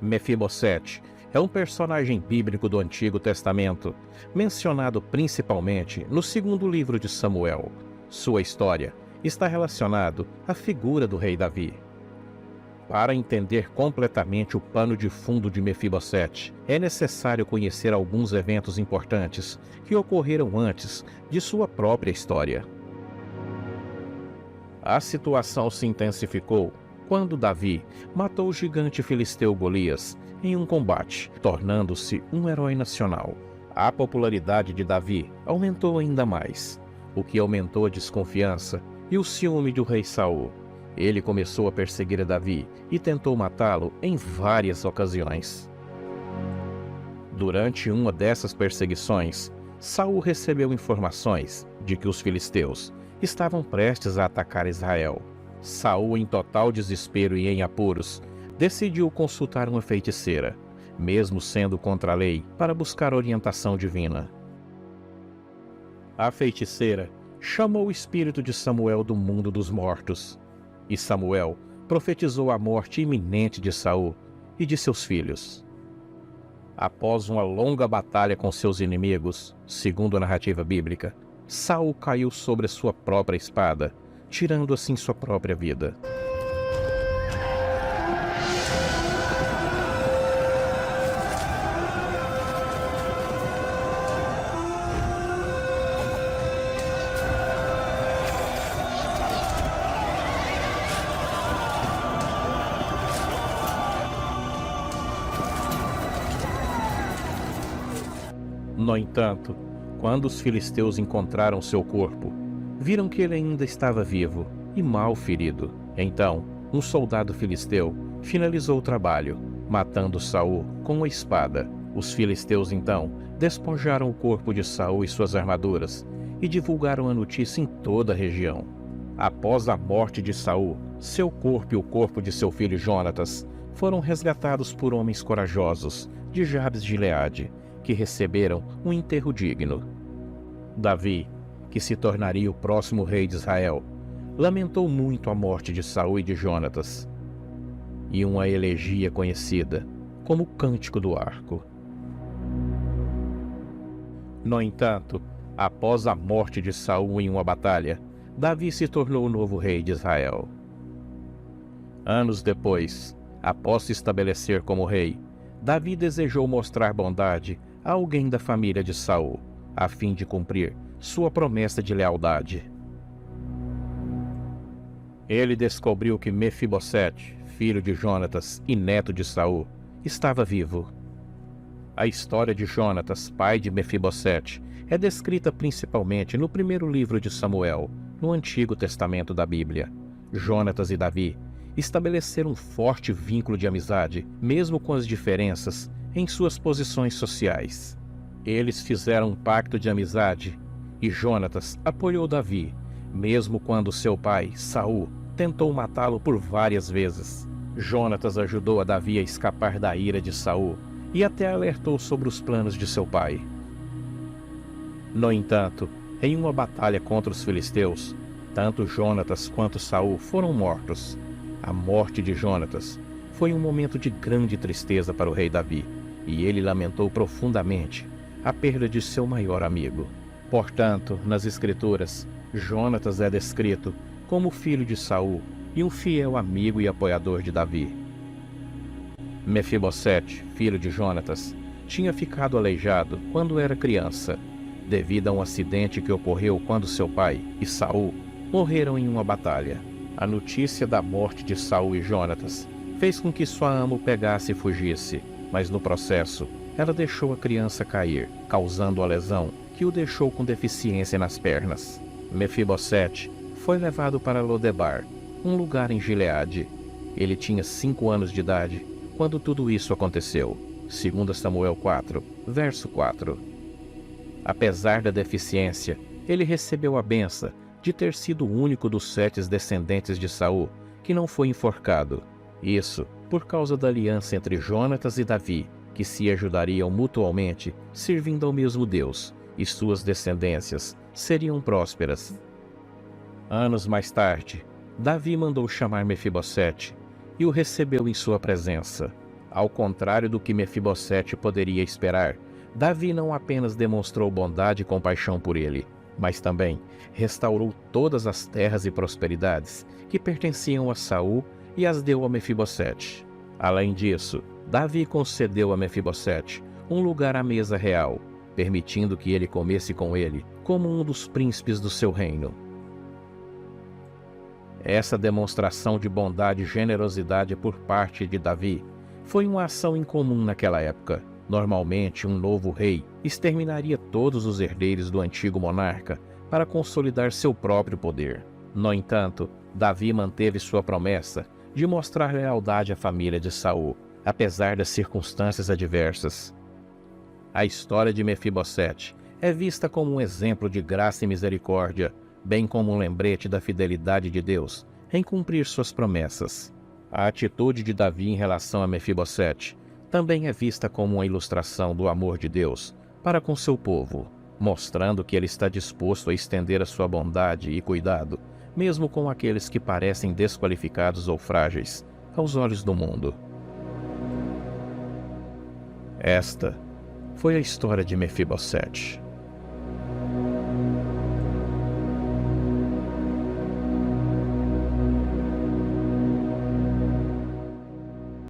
Mefibosete é um personagem bíblico do Antigo Testamento, mencionado principalmente no segundo livro de Samuel. Sua história está relacionada à figura do rei Davi. Para entender completamente o pano de fundo de Mefibosete, é necessário conhecer alguns eventos importantes que ocorreram antes de sua própria história. A situação se intensificou quando Davi matou o gigante filisteu Golias em um combate, tornando-se um herói nacional. A popularidade de Davi aumentou ainda mais, o que aumentou a desconfiança e o ciúme do rei Saul. Ele começou a perseguir Davi e tentou matá-lo em várias ocasiões. Durante uma dessas perseguições, Saul recebeu informações de que os filisteus estavam prestes a atacar Israel. Saul, em total desespero e em apuros, decidiu consultar uma feiticeira, mesmo sendo contra a lei, para buscar orientação divina. A feiticeira chamou o espírito de Samuel do mundo dos mortos, e Samuel profetizou a morte iminente de Saul e de seus filhos. Após uma longa batalha com seus inimigos, segundo a narrativa bíblica, Saul caiu sobre a sua própria espada, tirando assim sua própria vida. No entanto, quando os filisteus encontraram seu corpo, viram que ele ainda estava vivo e mal ferido. Então, um soldado filisteu finalizou o trabalho, matando Saul com a espada. Os filisteus então despojaram o corpo de Saul e suas armaduras e divulgaram a notícia em toda a região. Após a morte de Saul, seu corpo e o corpo de seu filho Jonatas foram resgatados por homens corajosos de Jabes de Gileade, que receberam um enterro digno. Davi, que se tornaria o próximo rei de Israel, lamentou muito a morte de Saul e de Jonatas, e uma elegia conhecida como o Cântico do Arco. No entanto, após a morte de Saul em uma batalha, Davi se tornou o novo rei de Israel. Anos depois, após se estabelecer como rei, Davi desejou mostrar bondade a alguém da família de Saul, a fim de cumprir sua promessa de lealdade. Ele descobriu que Mefibosete, filho de Jonatas e neto de Saul, estava vivo. A história de Jonatas, pai de Mefibosete, é descrita principalmente no primeiro livro de Samuel, no Antigo Testamento da Bíblia. Jonatas e Davi estabeleceram um forte vínculo de amizade, mesmo com as diferenças em suas posições sociais. Eles fizeram um pacto de amizade e Jonatas apoiou Davi, mesmo quando seu pai, Saul, tentou matá-lo por várias vezes. Jonatas ajudou a Davi a escapar da ira de Saul e até alertou sobre os planos de seu pai. No entanto, em uma batalha contra os filisteus, tanto Jonatas quanto Saul foram mortos. A morte de Jonatas foi um momento de grande tristeza para o rei Davi, e ele lamentou profundamente a perda de seu maior amigo. Portanto, nas Escrituras, Jonatas é descrito como filho de Saul e um fiel amigo e apoiador de Davi. Mefibosete, filho de Jonatas, tinha ficado aleijado quando era criança, devido a um acidente que ocorreu quando seu pai e Saul morreram em uma batalha. A notícia da morte de Saul e Jonatas fez com que sua ama o pegasse e fugisse, mas no processo, ela deixou a criança cair, causando a lesão que o deixou com deficiência nas pernas. Mefibosete foi levado para Lodebar, um lugar em Gileade. Ele tinha 5 anos de idade quando tudo isso aconteceu. 2 Samuel 4, verso 4. Apesar da deficiência, ele recebeu a bênção de ter sido o único dos 7 descendentes de Saul que não foi enforcado. Isso por causa da aliança entre Jonatas e Davi, que se ajudariam mutuamente, servindo ao mesmo Deus, e suas descendências seriam prósperas. Anos mais tarde, Davi mandou chamar Mefibosete e o recebeu em sua presença. Ao contrário do que Mefibosete poderia esperar, Davi não apenas demonstrou bondade e compaixão por ele, mas também restaurou todas as terras e prosperidades que pertenciam a Saul e as deu a Mefibosete. Além disso, Davi concedeu a Mefibosete um lugar à mesa real, permitindo que ele comesse com ele como um dos príncipes do seu reino. Essa demonstração de bondade e generosidade por parte de Davi foi uma ação incomum naquela época. Normalmente, um novo rei exterminaria todos os herdeiros do antigo monarca para consolidar seu próprio poder. No entanto, Davi manteve sua promessa de mostrar lealdade à família de Saul, apesar das circunstâncias adversas. A história de Mefibosete é vista como um exemplo de graça e misericórdia, bem como um lembrete da fidelidade de Deus em cumprir suas promessas. A atitude de Davi em relação a Mefibosete também é vista como uma ilustração do amor de Deus para com seu povo, mostrando que ele está disposto a estender a sua bondade e cuidado, mesmo com aqueles que parecem desqualificados ou frágeis aos olhos do mundo. Esta foi a história de Mefibosete.